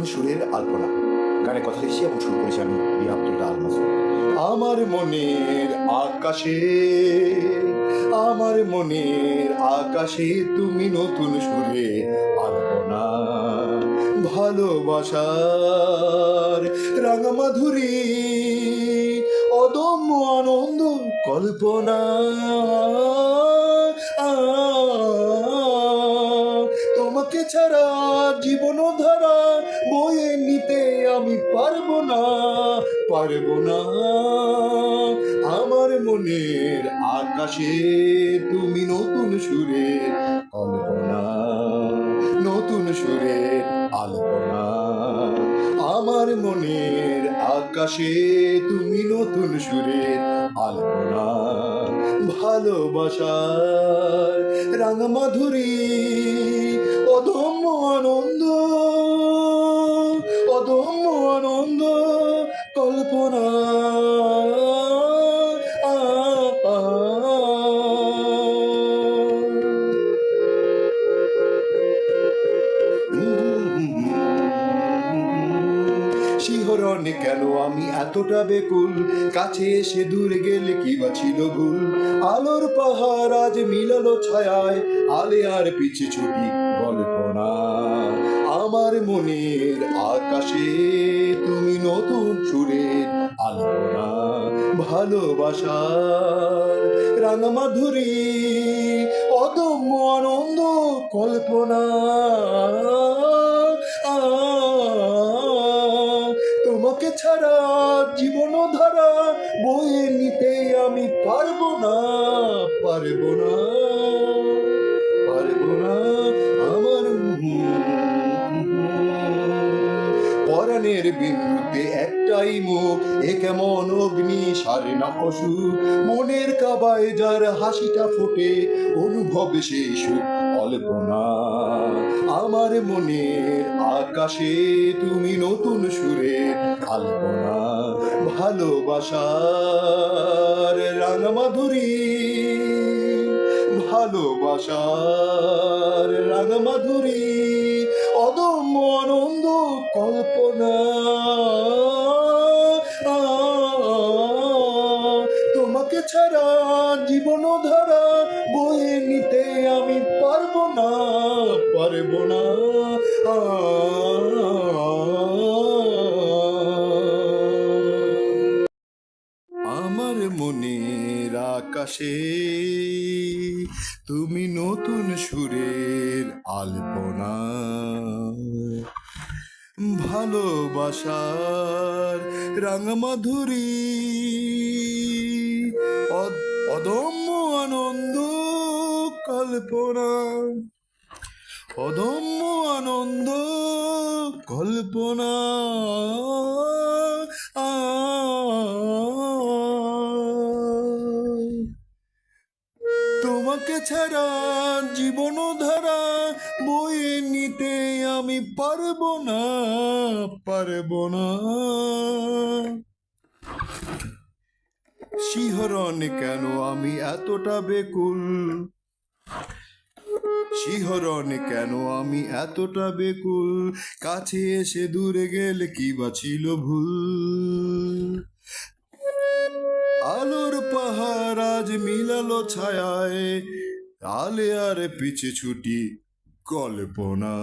নতুন সুরের আলপনা। গানের কথা লিখছি এবং শুরু করেছি আমি আব্দুল্লাহ আল মাসুদ। আমার মনের আকাশে, আমার মনের আকাশে তুমি নতুন সুরে আলপনা, ভালোবাসার রাঙামাধুরী, অদম্য আনন্দ কল্পনা। তোমাকে ছাড়া জীবন ধারা বয়ে নিতে আমি পারবো না, পারবো না। আমার মনের আকাশে তুমি নতুন সুরে কল্পনা, নতুন সুরে আলপনা। আমার মনের আকাশে তুমি নতুন সুরে আলপনা, ভালোবাসার রাঙামাধুরী, অদম্য আনন্দ, অদম্য আনন্দ কল্পনা। শিহরণে কেন আমি এতটা বেকুল, কাছে এসে দূরে গেলে কি বা ছিল ভুল। আলোর পাহাড় আজ মিলালো ছায়ায়, আলে আর পিছে ছুটি কল্পনা। আমার মনের আকাশে তুমি নতুন সুরের আলপনা, ভালোবাসার রাঙামাধুরী, অদম্য আনন্দ কল্পনা। তোমাকে ছাড়া জীবন ধারা বয়ে নিতে আমি পারবো না, পারবো না, পারবো না। আমার পরাণের বিন্দুতে একটাই মুখ, এ কেমন অগ্নি সারে না পশু। মনের কাবায় যার হাসিটা ফোটে, অনুভবে সেই সুখ কল্পনা। আমার মনের আকাশে তুমি নতুন সুরে আলপনা, ভালোবাসার রাঙামাধুরী, ভালোবাসার রাঙামাধুরী, অদম্য আনন্দ কল্পনা। তোমাকে ছাড়া জীবন ধারা বয়ে নিতে আমি পারবো না, পারবো না। আমার মনের আকাশে তুমি নতুন সুরের আলপনা, ভালোবাসার রাঙামাধুরী, অদম্য আনন্দ কল্পনা, অদম্য আনন্দ কল্পনা। তোমাকে ছাড়া জীবন ধারা বয়ে নিতে আমি পারবো না, পারবো না। শিহরণে কেন আমি এতটা বেকুল, শিহরণে কেন আমি এতটা বেকুল, কাছে এসে দূরে গেলে কি বা ছিল ভুল। আলোর পাহাড় আজ মিলালো ছায়ায়, আলে আর পিছে ছুটি কল্পনা।